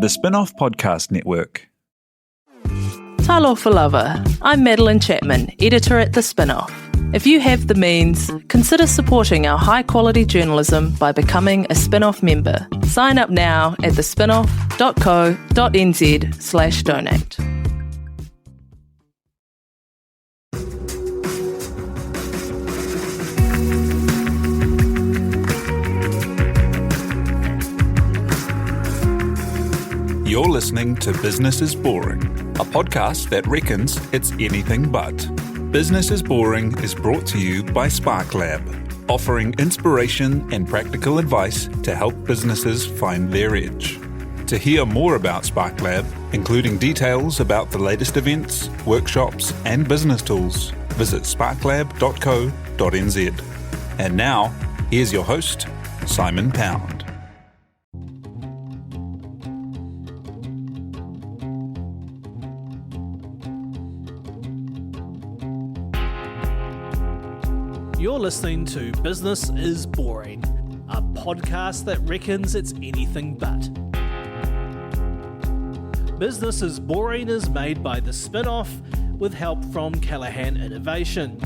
The Spin-Off Podcast Network. Talofa lover, I'm Madeline Chapman, editor at The Spin-Off. If you have the means, consider supporting our high-quality journalism by becoming a Spin-Off member. Sign up now at thespinoff.co.nz/donate. You're listening to Business is Boring, a podcast that reckons it's anything but. Business is Boring is brought to you by Spark Lab, offering inspiration and practical advice to help businesses find their edge. To hear more about Spark Lab, including details about the latest events, workshops, and business tools, visit sparklab.co.nz. And now, here's your host, Simon Pound. You're listening to Business is Boring, a podcast that reckons it's anything but. Business is Boring is made by The Spin-Off with help from Callaghan Innovation.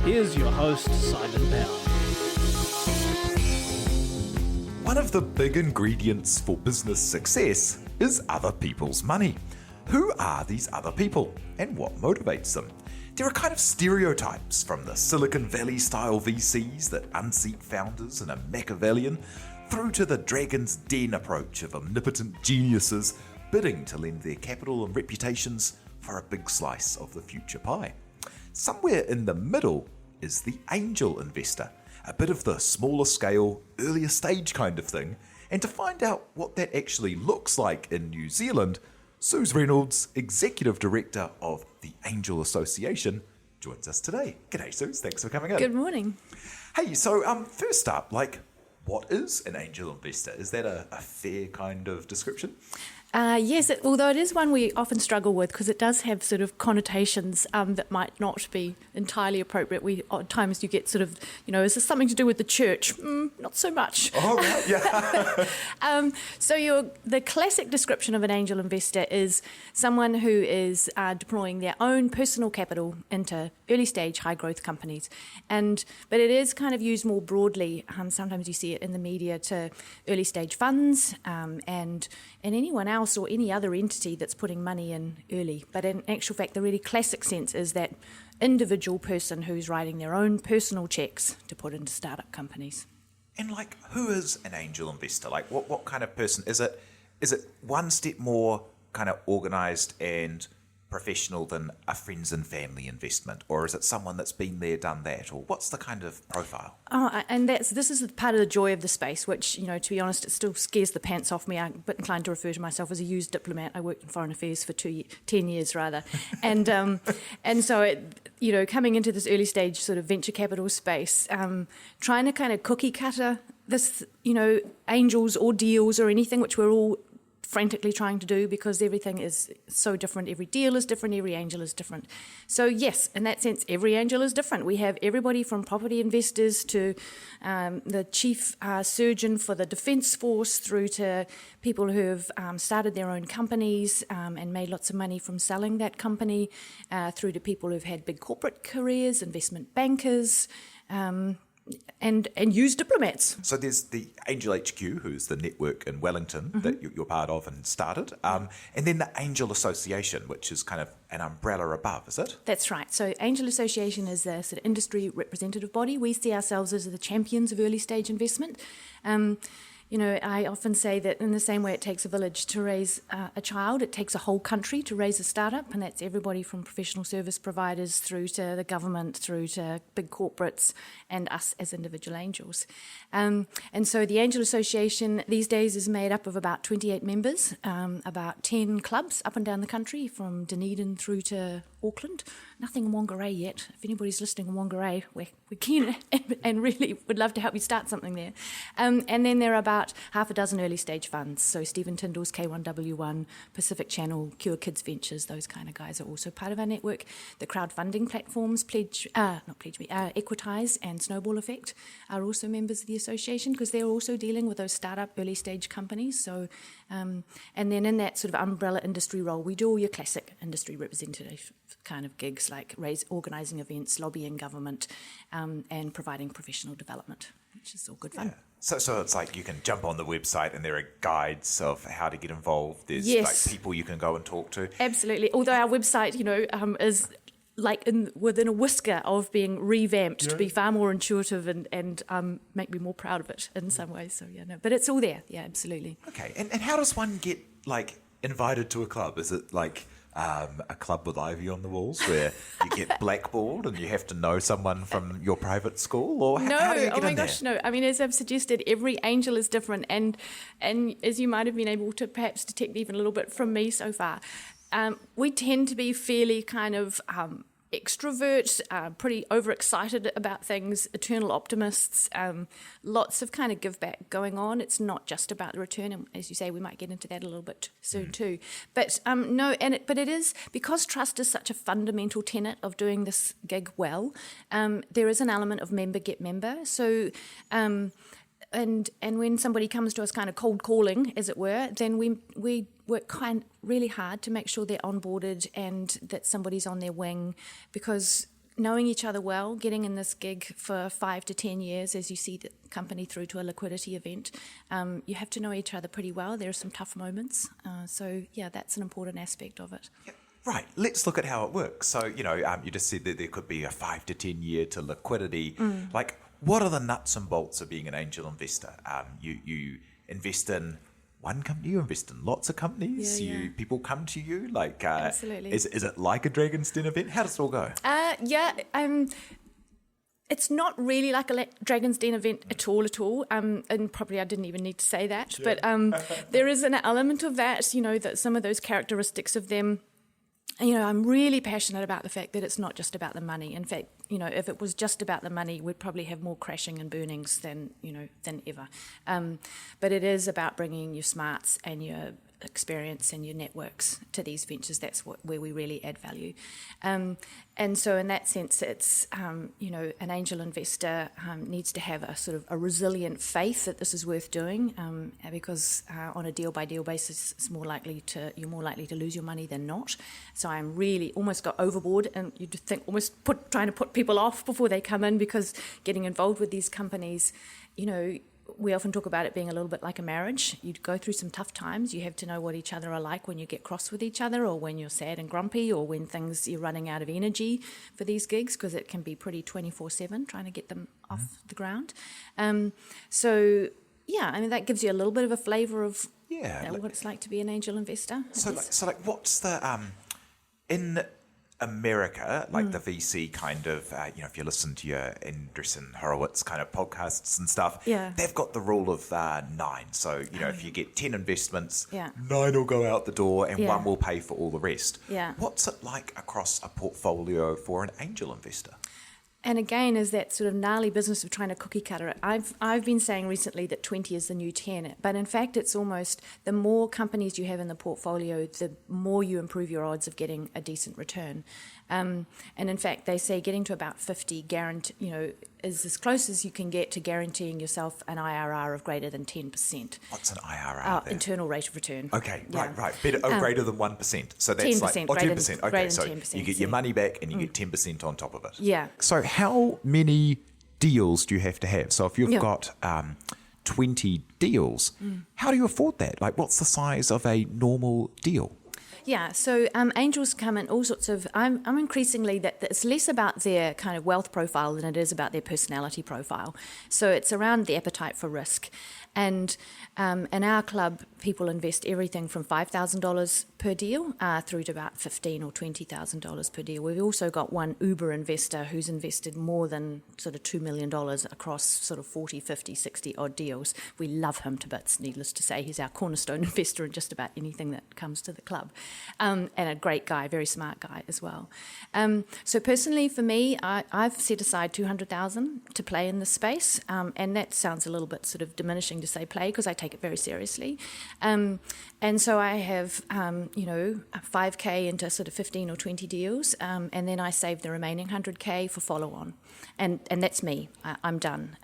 Here's your host, Simon Pound. One of the big ingredients for business success is other people's money. Who are these other people and what motivates them? There are kind of stereotypes from the Silicon Valley style VCs that unseat founders and a machiavellian through to the Dragon's Den approach of omnipotent geniuses bidding to lend their capital and reputations for a big slice of the future pie. Somewhere in the middle is the angel investor, a bit of the smaller scale, earlier stage kind of thing. And to find out what that actually looks like in New Zealand, Suse Reynolds, Executive Director of the Angel Association, joins us today. G'day, Suse. Thanks for coming in. Good morning. Hey, so first up, what is an angel investor? Is that a fair kind of description? Yes, although it is one we often struggle with because it does have sort of connotations that might not be entirely appropriate. At times you get sort of, is this something to do with the church? Not so much. Oh, right, yeah. The classic description of an angel investor is someone who is deploying their own personal capital into early stage high growth companies. But it is kind of used more broadly. Sometimes you see it in the media to early stage funds and anyone else or any other entity that's putting money in early. But in actual fact, the really classic sense is that individual person who's writing their own personal checks to put into startup companies. And who is an angel investor? What kind of person is it? Is it one step more kind of organised and professional than a friends and family investment, or is it someone that's been there, done that, or what's the kind of profile? And this is part of the joy of the space, which, to be honest, it still scares the pants off me. I'm a bit inclined to refer to myself as a used diplomat. I worked in foreign affairs for 10 years rather, and so coming into this early stage sort of venture capital space, trying to kind of cookie cutter this, angels or deals or anything, which we're all frantically trying to do because everything is so different. Every deal is different. Every angel is different. So yes, in that sense, every angel is different. We have everybody from property investors to the chief surgeon for the Defence Force through to people who have started their own companies and made lots of money from selling that company through to people who've had big corporate careers, investment bankers, and use diplomats. So there's the Angel HQ, who's the network in Wellington that you're part of and started, and then the Angel Association, which is kind of an umbrella above, is it? That's right. So Angel Association is the sort of industry representative body. We see ourselves as the champions of early stage investment. I often say that in the same way it takes a village to raise a child, it takes a whole country to raise a startup, and that's everybody from professional service providers through to the government, through to big corporates, and us as individual angels. And so the Angel Association these days is made up of about 28 members, about 10 clubs up and down the country, from Dunedin through to Auckland. Nothing in Whangarei yet. If anybody's listening in Whangarei, we're keen and really would love to help you start something there. And then there are about half a dozen early stage funds. So Stephen Tyndall's K1W1, Pacific Channel, Cure Kids Ventures, those kind of guys are also part of our network. The crowdfunding platforms, Equitize and Snowball Effect are also members of the association because they're also dealing with those startup early stage companies. So, and then in that sort of umbrella industry role, we do all your classic industry representative kind of gigs like organising events, lobbying government, and providing professional development, which is all good fun. Yeah. So it's like you can jump on the witsite and there are guides of how to get involved. There's like people you can go and talk to. Absolutely. Although our website, is like within a whisker of being revamped to be far more intuitive and make me more proud of it in some ways. So but it's all there. Yeah, absolutely. Okay. And how does one get like invited to a club? Is it like a club with ivy on the walls where you get blackballed and you have to know someone from your private school, or how do you get in there? Gosh, no. I mean, as I've suggested, every angel is different, and as you might have been able to perhaps detect even a little bit from me so far, we tend to be fairly kind of extroverts, pretty overexcited about things, eternal optimists, lots of kind of give back going on. It's not just about the return, and as you say, we might get into that a little bit soon too. But but it is, because trust is such a fundamental tenet of doing this gig well, there is an element of member get member. So and when somebody comes to us kind of cold calling, as it were, then we work really hard to make sure they're onboarded and that somebody's on their wing, because knowing each other well, getting in this gig for 5 to 10 years as you see the company through to a liquidity event, you have to know each other pretty well. There are some tough moments. So that's an important aspect of it. Yeah. Right, let's look at how it works. So, you just said that there could be a 5 to 10 year to liquidity. Like, what are the nuts and bolts of being an angel investor? You invest in one company, you invest in lots of companies, people come to you, like, absolutely. Is it like a Dragon's Den event? How does it all go? It's not really like a Dragon's Den event at all. And probably I didn't even need to say that. Yeah. But there is an element of that, that some of those characteristics of them, I'm really passionate about the fact that it's not just about the money. In fact, if it was just about the money, we'd probably have more crashing and burnings than ever. But it is about bringing your smarts and your experience and your networks to these ventures. That's where we really add value. And so in that sense, it's, an angel investor needs to have a sort of a resilient faith that this is worth doing, because on a deal-by-deal basis, you're more likely to lose your money than not. So I'm really almost got overboard, and you'd think almost trying to put people off before they come in, because getting involved with these companies, we often talk about it being a little bit like a marriage. You go through some tough times. You have to know what each other are like when you get cross with each other, or when you're sad and grumpy, or when you're running out of energy for these gigs, because it can be pretty 24/7 trying to get them off the ground. That gives you a little bit of a flavour of what it's like to be an angel investor. So what's the in America, like the VC kind of, if you listen to your Andreessen Horowitz kind of podcasts and stuff, they've got the rule of 9. So, if you get 10 investments, 9 will go out the door and 1 will pay for all the rest. Yeah. What's it like across a portfolio for an angel investor? And again, is that sort of gnarly business of trying to cookie cutter it. I've been saying recently that 20 is the new 10, but in fact it's almost the more companies you have in the portfolio, the more you improve your odds of getting a decent return. And in fact, they say getting to about 50 is as close as you can get to guaranteeing yourself an IRR of greater than 10%. What's an IRR? Internal rate of return. Okay, right. Better, greater than 1%. So that's 10%, like 10%. Okay, so 10%, you get your money back and you get 10% on top of it. Yeah. So how many deals do you have to have? So if you've got 20 deals, how do you afford that? Like, what's the size of a normal deal? Yeah, so angels come in all sorts of... I'm increasingly that it's less about their kind of wealth profile than it is about their personality profile. So it's around the appetite for risk. And in our club, people invest everything from $5,000 per deal through to about $15,000 or $20,000 per deal. We've also got one Uber investor who's invested more than sort of $2 million across sort of 40, 50, 60 odd deals. We love him to bits, needless to say. He's our cornerstone investor in just about anything that comes to the club. and a great guy, very smart guy as well. So personally, for me, I've set aside $200,000 to play in this space, and that sounds a little bit sort of diminishing to say play because I take it very seriously. And so I have, $5K into sort of 15 or 20 deals, and then I save the remaining $100K for follow-on. And that's me. I'm done.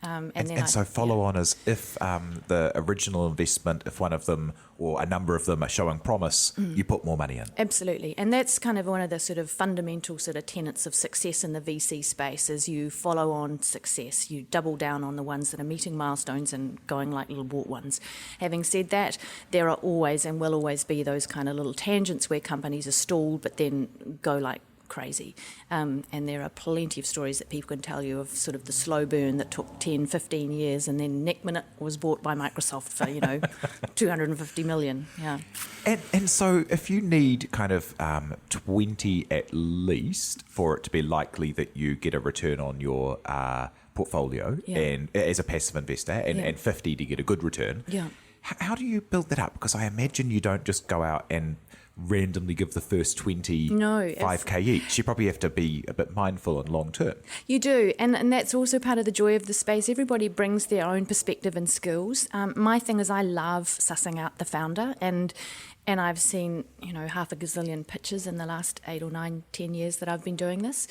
So follow-on is if the original investment, if one of them or a number of them are showing promise, you put more money in. Absolutely. And that's kind of one of the sort of fundamental sort of tenets of success in the VC space is you follow on success. You double down on the ones that are meeting milestones and going like little bought ones. Having said that, there are always and will always be those kind of little tangents where companies are stalled but then go like crazy. And there are plenty of stories that people can tell you of sort of the slow burn that took 10, 15 years and then next minute was bought by Microsoft for, $250 million. Yeah. And so if you need kind of 20 at least for it to be likely that you get a return on your portfolio and as a passive investor and 50 to get a good return, how do you build that up? Because I imagine you don't just go out and randomly give the first 20 5K each. You probably have to be a bit mindful and long term. You do, and that's also part of the joy of the space. Everybody brings their own perspective and skills. My thing is I love sussing out the founder, and I've seen, half a gazillion pitches in the last 8 or 9, 10 years that I've been doing this.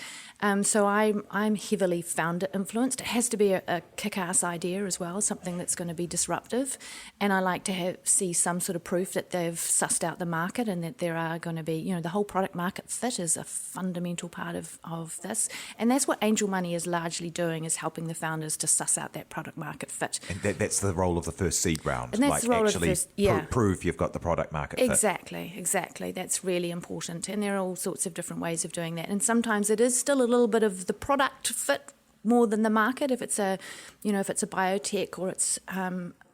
So I'm heavily founder influenced. It has to be a kick-ass idea as well, something that's going to be disruptive. And I like to see some sort of proof that they've sussed out the market and that there are going to be, the whole product market fit is a fundamental part of this. And that's what angel money is largely doing, is helping the founders to suss out that product market fit. And that's the role of the first seed round. And that's the role actually of the first, prove you've got the product market fit. Exactly. That's really important. And there are all sorts of different ways of doing that. And sometimes it is still a little bit of the product fit more than the market. If it's a biotech or it's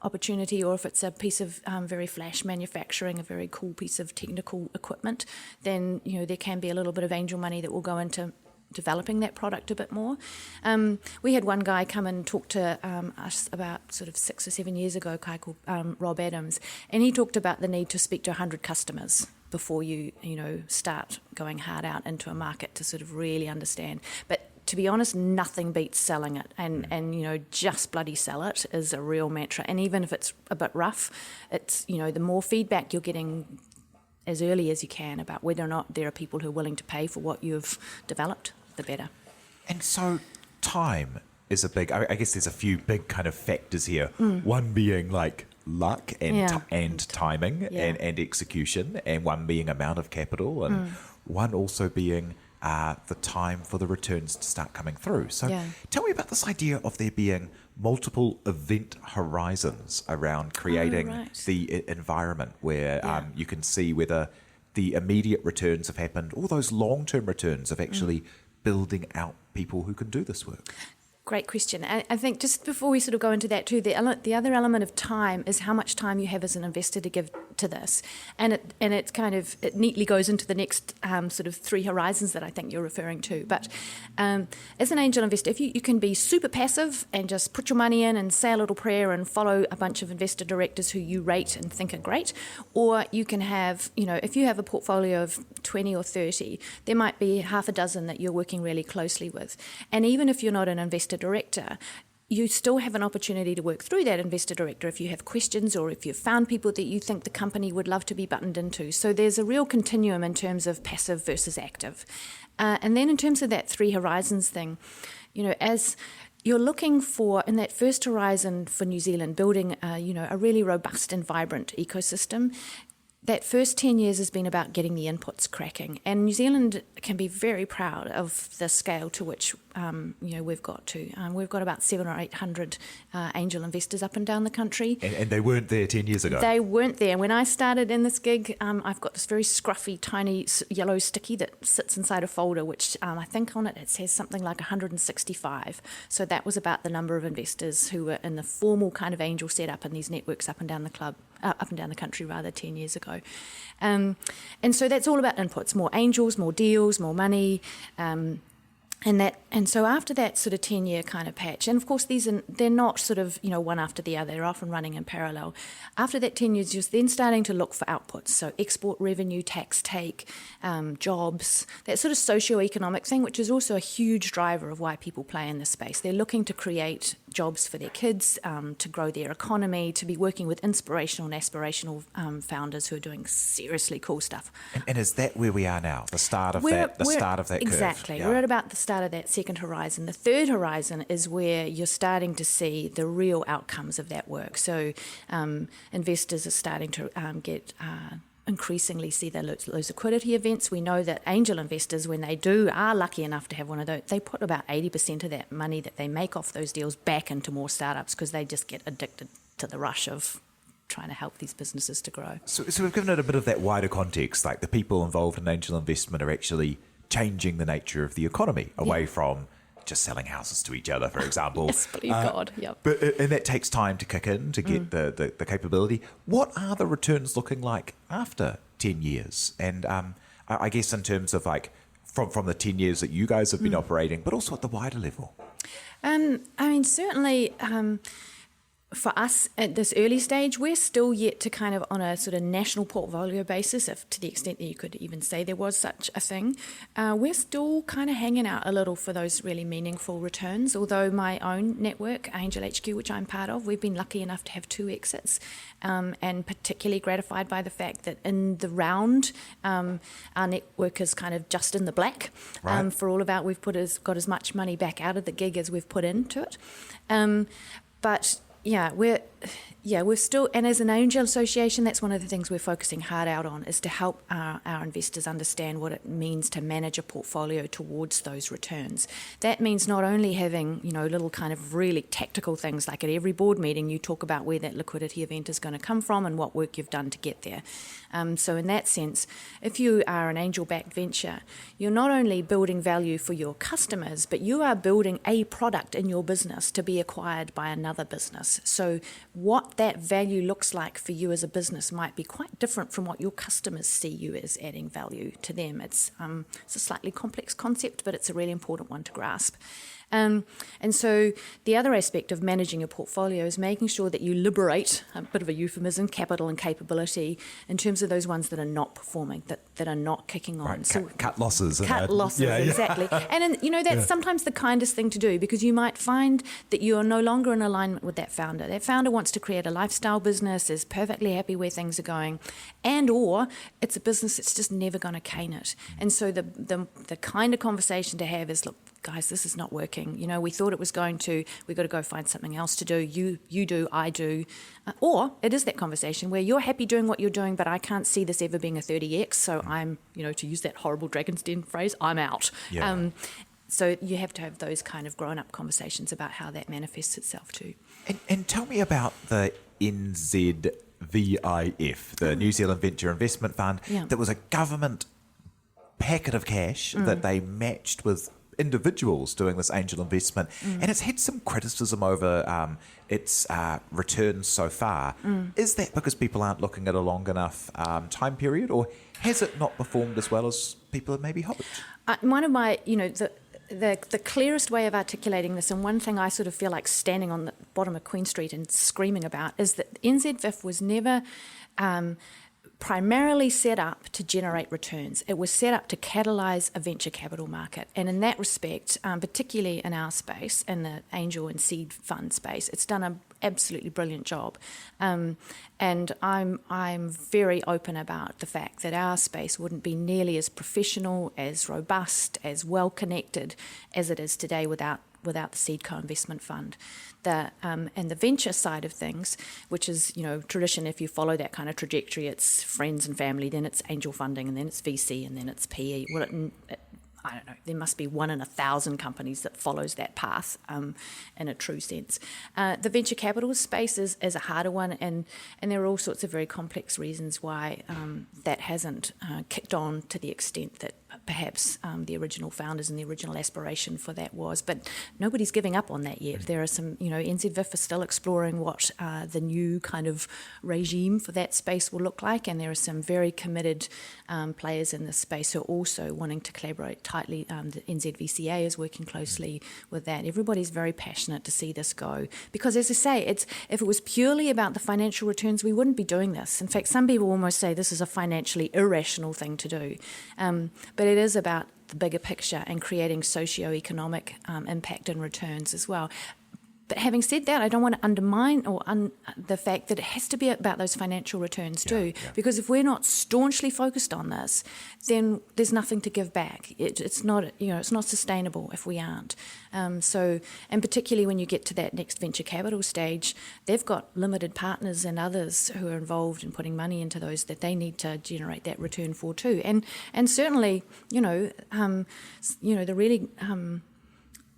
opportunity, or if it's a piece of very flash manufacturing, a very cool piece of technical equipment, then, there can be a little bit of angel money that will go into developing that product a bit more. We had one guy come and talk to us about sort of 6 or 7 years ago, a guy called Rob Adams, and he talked about the need to speak to 100 customers before you start going hard out into a market to sort of really understand. But to be honest, nothing beats selling it, and just bloody sell it is a real mantra. And even if it's a bit rough, it's the more feedback you're getting as early as you can about whether or not there are people who are willing to pay for what you've developed, the better. And so time is a big, I guess there's a few big kind of factors here. One being like luck and timing and execution, and one being amount of capital, and one also being the time for the returns to start coming through. So tell me about this idea of there being multiple event horizons around creating the environment where you can see whether the immediate returns have happened or those long-term returns of actually building out people who can do this work. Great question. I think just before we sort of go into that too, the other element of time is how much time you have as an investor to give to this, and it neatly goes into the next sort of 3 horizons that I think you're referring to. But as an angel investor, if you can be super passive and just put your money in and say a little prayer and follow a bunch of investor directors who you rate and think are great, or you can have, if you have a portfolio of 20 or 30, there might be half a dozen that you're working really closely with, and even if you're not an investor director, you still have an opportunity to work through that investor director if you have questions or if you've found people that you think the company would love to be buttoned into. So there's a real continuum in terms of passive versus active. And then in terms of that 3 horizons thing, as you're looking for, in that first horizon for New Zealand, building a really robust and vibrant ecosystem, that first 10 years has been about getting the inputs cracking. And New Zealand can be very proud of the scale to which we've got to. We've got about 700 or 800 angel investors up and down the country. And they weren't there 10 years ago? They weren't there. When I started in this gig, I've got this very scruffy, tiny yellow sticky that sits inside a folder, which I think on it says something like 165. So that was about the number of investors who were in the formal kind of angel setup in these networks up and down the country 10 years ago. And so that's all about inputs, more angels, more deals, more money, And so after that sort of 10-year kind of patch, and of course they're not sort of, one after the other, they're often running in parallel. After that 10 years, you're then starting to look for outputs, so export revenue, tax take, jobs, that sort of socio-economic thing, which is also a huge driver of why people play in this space. They're looking to create jobs for their kids, to grow their economy, to be working with inspirational and aspirational founders who are doing seriously cool stuff. And is that where we are now? The start of that curve? Exactly. Yeah. We're at about the start of that second horizon. The third horizon is where you're starting to see the real outcomes of that work. So investors are starting to increasingly see those liquidity events. We know that angel investors, when they are lucky enough to have one of those, they put about 80% of that money that they make off those deals back into more startups because they just get addicted to the rush of trying to help these businesses to grow. So we've given it a bit of that wider context, like the people involved in angel investment are actually changing the nature of the economy away from just selling houses to each other, for example. Yes, believe God, yep. And that takes time to kick in to get the capability. What are the returns looking like after 10 years? And I guess in terms of like from the 10 years that you guys have been operating, but also at the wider level. Certainly for us at this early stage, we're still yet to kind of on a sort of national portfolio basis, if to the extent that you could even say there was such a thing, we're still kind of hanging out a little for those really meaningful returns. Although my own network, Angel HQ, which I'm part of, we've been lucky enough to have 2 exits, and particularly gratified by the fact that in the round, our network is kind of just in the black. Right. For all of our, we've got as much money back out of the gig as we've put into it. But we're still, and as an angel association, that's one of the things we're focusing hard out on, is to help our investors understand what it means to manage a portfolio towards those returns. That means not only having, little kind of really tactical things, like at every board meeting you talk about where that liquidity event is going to come from and what work you've done to get there. So in that sense, if you are an angel-backed venture, you're not only building value for your customers, but you are building a product in your business to be acquired by another business. So what that value looks like for you as a business might be quite different from what your customers see you as adding value to them. It's a slightly complex concept, but it's a really important one to grasp. And so the other aspect of managing your portfolio is making sure that you liberate, a bit of a euphemism, capital and capability in terms of those ones that are not performing, that are not kicking on. Right, so cut losses. Exactly. And that's sometimes the kindest thing to do, because you might find that you are no longer in alignment with that founder. That founder wants to create a lifestyle business, is perfectly happy where things are going, and or it's a business that's just never going to cane it. And so the kind of conversation to have is, look, guys, this is not working. We thought it was going to, we've got to go find something else to do. You do, I do. Or it is that conversation where you're happy doing what you're doing, but I can't see this ever being a 30X. So I'm, to use that horrible Dragon's Den phrase, I'm out. Yeah. So you have to have those kind of grown-up conversations about how that manifests itself too. And tell me about the NZVIF, the New Zealand Venture Investment Fund. Yeah. That was a government packet of cash that they matched with individuals doing this angel investment, and it's had some criticism over its returns so far. Is that because people aren't looking at a long enough time period, or has it not performed as well as people had maybe hoped? One of my, the clearest way of articulating this, and one thing I sort of feel like standing on the bottom of Queen Street and screaming about, is that NZVIF was never primarily set up to generate returns. It was set up to catalyse a venture capital market. And in that respect, particularly in our space, in the angel and seed fund space, it's done an absolutely brilliant job. And I'm very open about the fact that our space wouldn't be nearly as professional, as robust, as well connected as it is today without the seed co-investment fund. And the venture side of things, which is, tradition, if you follow that kind of trajectory, it's friends and family, then it's angel funding, and then it's VC, and then it's PE. Well, I don't know, there must be 1 in 1,000 companies that follows that path in a true sense. The venture capital space is a harder one, and there are all sorts of very complex reasons why that hasn't kicked on to the extent that perhaps the original founders and the original aspiration for that was. But nobody's giving up on that yet. There are some, NZVIF is still exploring what the new kind of regime for that space will look like, and there are some very committed players in this space who are also wanting to collaborate tightly. The NZVCA is working closely with that. Everybody's very passionate to see this go, because as I say, if it was purely about the financial returns, we wouldn't be doing this. In fact, some people almost say this is a financially irrational thing to do, but it is about the bigger picture and creating socio-economic impact and returns as well. But having said that, I don't want to undermine the fact that it has to be about those financial returns too, because if we're not staunchly focused on this, then there's nothing to give back. It's not sustainable if we aren't. And particularly when you get to that next venture capital stage, they've got limited partners and others who are involved in putting money into those that they need to generate that return for too. And certainly, the really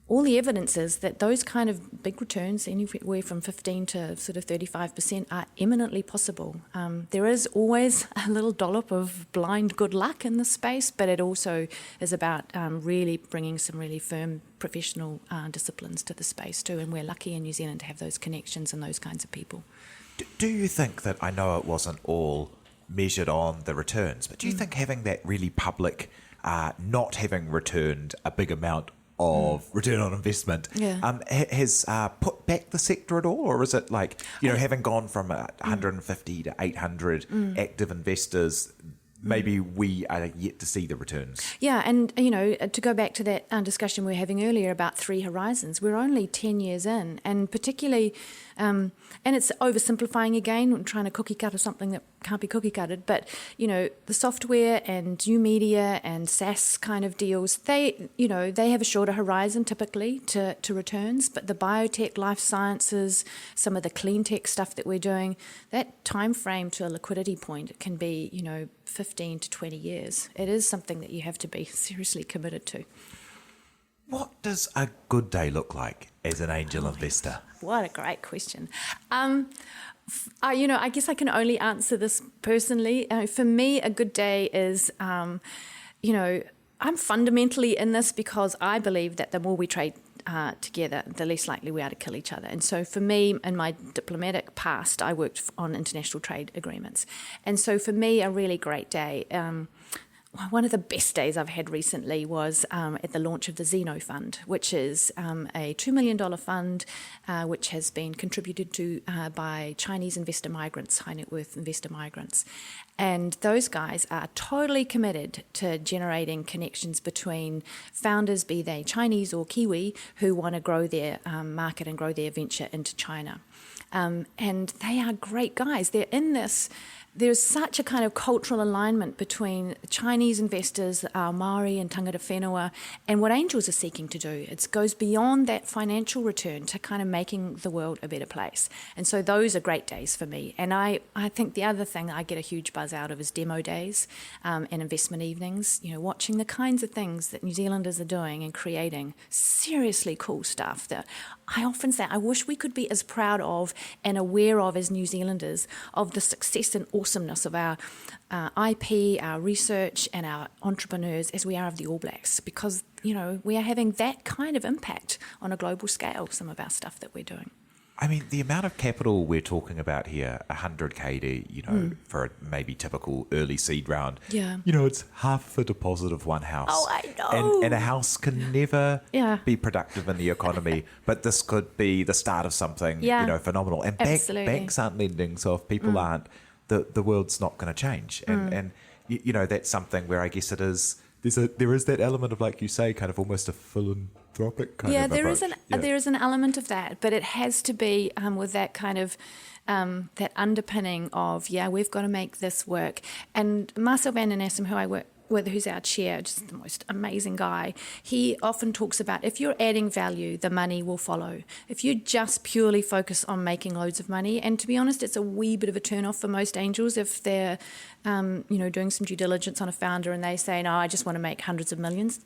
all the evidence is that those kind of big returns, anywhere from 15 to sort of 35%, are eminently possible. There is always a little dollop of blind good luck in this space, but it also is about really bringing some really firm professional disciplines to the space too, and we're lucky in New Zealand to have those connections and those kinds of people. Do you think that, I know it wasn't all measured on the returns, but do you think having that really public, not having returned a big amount of return on investment has put back the sector at all? Or is it like, having gone from 150 to 800 active investors, maybe we are yet to see the returns? Yeah, and, to go back to that discussion we were having earlier about three horizons, we're only 10 years in, and particularly, and it's oversimplifying again, and trying to cookie cutter something that can't be cookie cutted, but, the software and new media and SaaS kind of deals, they have a shorter horizon typically to returns, but the biotech, life sciences, some of the clean tech stuff that we're doing, that time frame to a liquidity point can be, 15 to 20 years. It is something that you have to be seriously committed to. What does a good day look like as an angel investor? What a great question. I guess I can only answer this personally. For me, a good day is, I'm fundamentally in this because I believe that the more we trade together, the less likely we are to kill each other. And so for me, in my diplomatic past, I worked on international trade agreements. And so for me, a really great day, one of the best days I've had recently was at the launch of the Zeno Fund, which is a $2 million fund which has been contributed to by Chinese investor migrants, high net worth investor migrants. And those guys are totally committed to generating connections between founders, be they Chinese or Kiwi, who want to grow their market and grow their venture into China. And they are great guys. They're in this. There's such a kind of cultural alignment between Chinese investors, our Maori and tangata whenua, and what angels are seeking to do. It goes beyond that financial return to kind of making the world a better place. And so those are great days for me. And I think the other thing I get a huge buzz out of is demo days and investment evenings, watching the kinds of things that New Zealanders are doing and creating seriously cool stuff that I often say I wish we could be as proud of and aware of as New Zealanders of the success and awesomeness of our IP, our research and our entrepreneurs as we are of the All Blacks, because, we are having that kind of impact on a global scale, some of our stuff that we're doing. I mean, the amount of capital we're talking about here, 100K to, for a maybe typical early seed round, it's half the deposit of one house. Oh, I know. And a house can never be productive in the economy, but this could be the start of something, phenomenal. And banks aren't lending, so if people aren't, the world's not going to change. And that's something where I guess it is, there is that element of, like you say, kind of almost a philanthropic kind of approach. There is an element of that, but it has to be with that kind of that underpinning of, we've got to make this work. And Marcel van den Assem, who I work with, who's our chair, just the most amazing guy, he often talks about if you're adding value, the money will follow. If you just purely focus on making loads of money, and to be honest, it's a wee bit of a turn-off for most angels if they're doing some due diligence on a founder and they say, no, I just want to make hundreds of millions.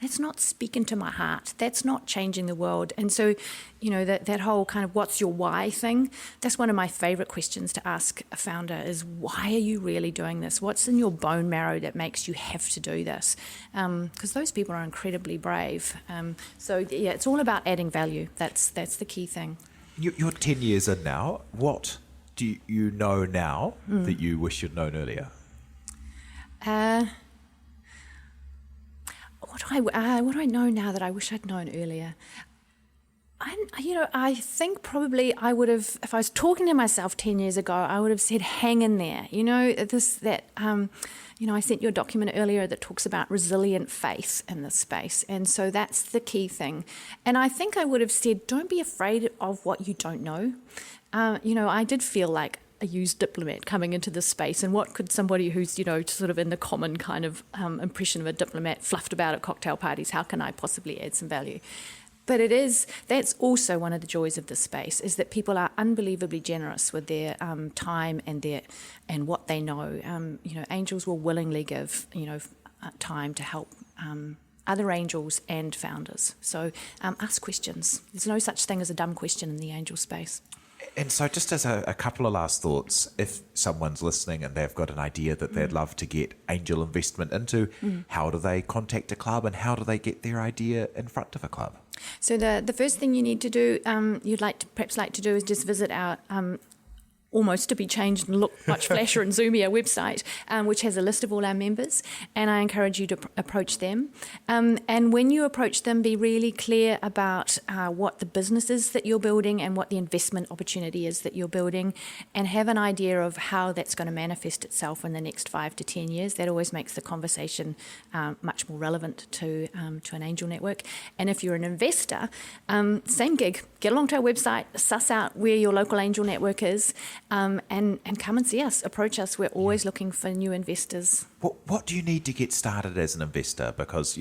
That's not speaking to my heart. That's not changing the world. And so, that whole kind of what's your why thing, that's one of my favourite questions to ask a founder is, why are you really doing this? What's in your bones bone marrow that makes you have to do this, because those people are incredibly brave. It's all about adding value. That's the key thing. You're 10 years in now. What do you know now that you wish you'd known earlier? What do I know now that I wish I'd known earlier? I think probably I would have, if I was talking to myself 10 years ago, I would have said, hang in there. I sent you a document earlier that talks about resilient faith in this space. And so that's the key thing. And I think I would have said, don't be afraid of what you don't know. I did feel like a used diplomat coming into this space, and what could somebody who's, sort of in the common kind of impression of a diplomat fluffed about at cocktail parties, how can I possibly add some value? But that's also one of the joys of this space, is that people are unbelievably generous with their time and what they know. Angels will willingly give, time to help other angels and founders. So ask questions. There's no such thing as a dumb question in the angel space. And so just as a couple of last thoughts, if someone's listening and they've got an idea that they'd love to get angel investment into, how do they contact a club and how do they get their idea in front of a club? So the first thing you need to do, perhaps like to do, is just visit our almost to be changed and look much flashier and zoomier website, which has a list of all our members, and I encourage you to approach them. And when you approach them, be really clear about what the business is that you're building and what the investment opportunity is that you're building, and have an idea of how that's going to manifest itself in the next 5 to 10 years. That always makes the conversation much more relevant to an angel network. And if you're an investor, same gig. Get along to our website, suss out where your local angel network is, and come and see us, approach us. We're always looking for new investors. What do you need to get started as an investor? Because,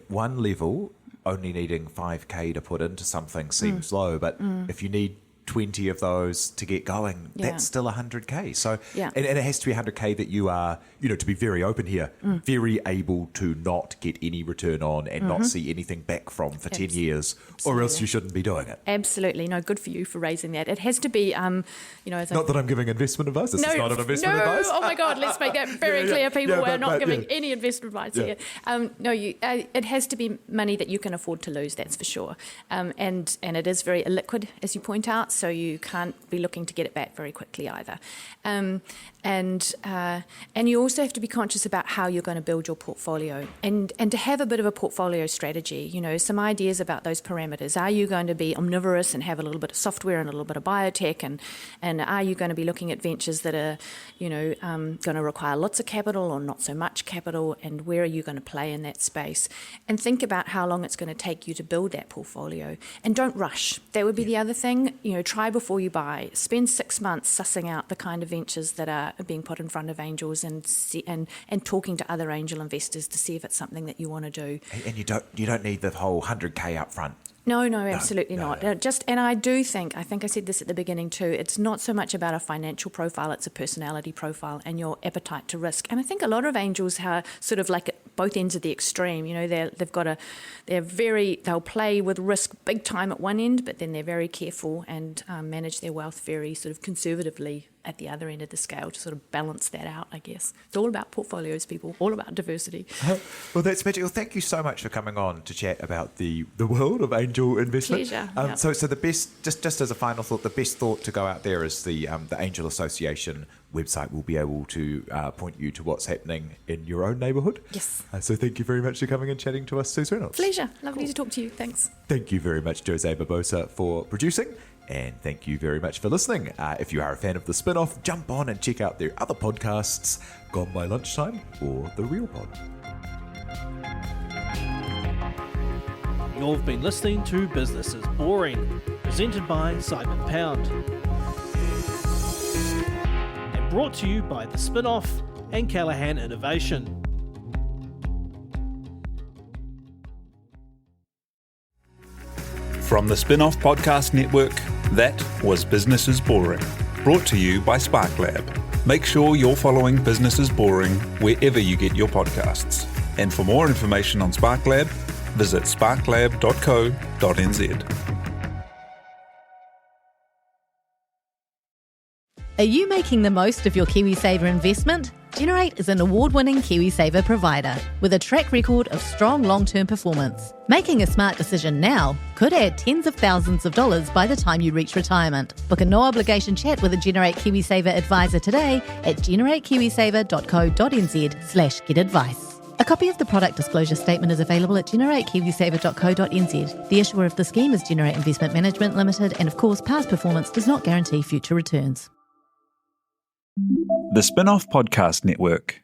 one level, only needing 5K to put into something seems low, but if you need 20 of those to get going, that's still 100K. So, and it has to be 100K that you are, to be very open here, very able to not get any return on and not see anything back from for 10 years, or else you shouldn't be doing it. Absolutely. No, good for you for raising that. It has to be, not that I'm giving investment advice. This is not an investment advice. Oh my God, let's make that very clear, people. We're not giving any investment advice here. It has to be money that you can afford to lose, that's for sure. And it is very illiquid, as you point out, so you can't be looking to get it back very quickly either. And you also have to be conscious about how you're going to build your portfolio and to have a bit of a portfolio strategy, some ideas about those parameters. Are you going to be omnivorous and have a little bit of software and a little bit of biotech, and are you going to be looking at ventures that are, going to require lots of capital or not so much capital, and where are you going to play in that space? And think about how long it's going to take you to build that portfolio. And don't rush. That would be the other thing. Try before you buy. Spend 6 months sussing out the kind of ventures that are being put in front of angels and talking to other angel investors to see if it's something that you want to do. And you don't need the whole 100K up front. No, absolutely not. And I do think I said this at the beginning too, it's not so much about a financial profile, it's a personality profile and your appetite to risk. And I think a lot of angels are sort of like at both ends of the extreme. They'll play with risk big time at one end, but then they're very careful and manage their wealth very sort of conservatively at the other end of the scale to sort of balance that out, I guess. It's all about portfolios, people, all about diversity. Well, that's magical. Thank you so much for coming on to chat about the world of angel investment. Pleasure. So the best, just as a final thought, the best thought to go out there is the Angel Association website will be able to point you to what's happening in your own neighbourhood. Yes. So thank you very much for coming and chatting to us, Suse Reynolds. Pleasure. Lovely to talk to you. Thanks. Thank you very much, Jose Barbosa, for producing. And thank you very much for listening. If you are a fan of The Spin-Off, jump on and check out their other podcasts, Gone by Lunchtime or The Real Pod. You've been listening to Business is Boring, presented by Simon Pound. And brought to you by The Spin-Off and Callaghan Innovation. From the Spin-Off Podcast Network, that was Business is Boring, brought to you by SparkLab. Make sure you're following Business is Boring wherever you get your podcasts. And for more information on SparkLab, visit sparklab.co.nz. Are you making the most of your KiwiSaver investment? Generate is an award-winning KiwiSaver provider with a track record of strong long-term performance. Making a smart decision now could add tens of thousands of dollars by the time you reach retirement. Book a no-obligation chat with a Generate KiwiSaver advisor today at generatekiwisaver.co.nz/get-advice. A copy of the product disclosure statement is available at generatekiwisaver.co.nz. The issuer of the scheme is Generate Investment Management Limited, and of course, past performance does not guarantee future returns. The Spin-off Podcast Network.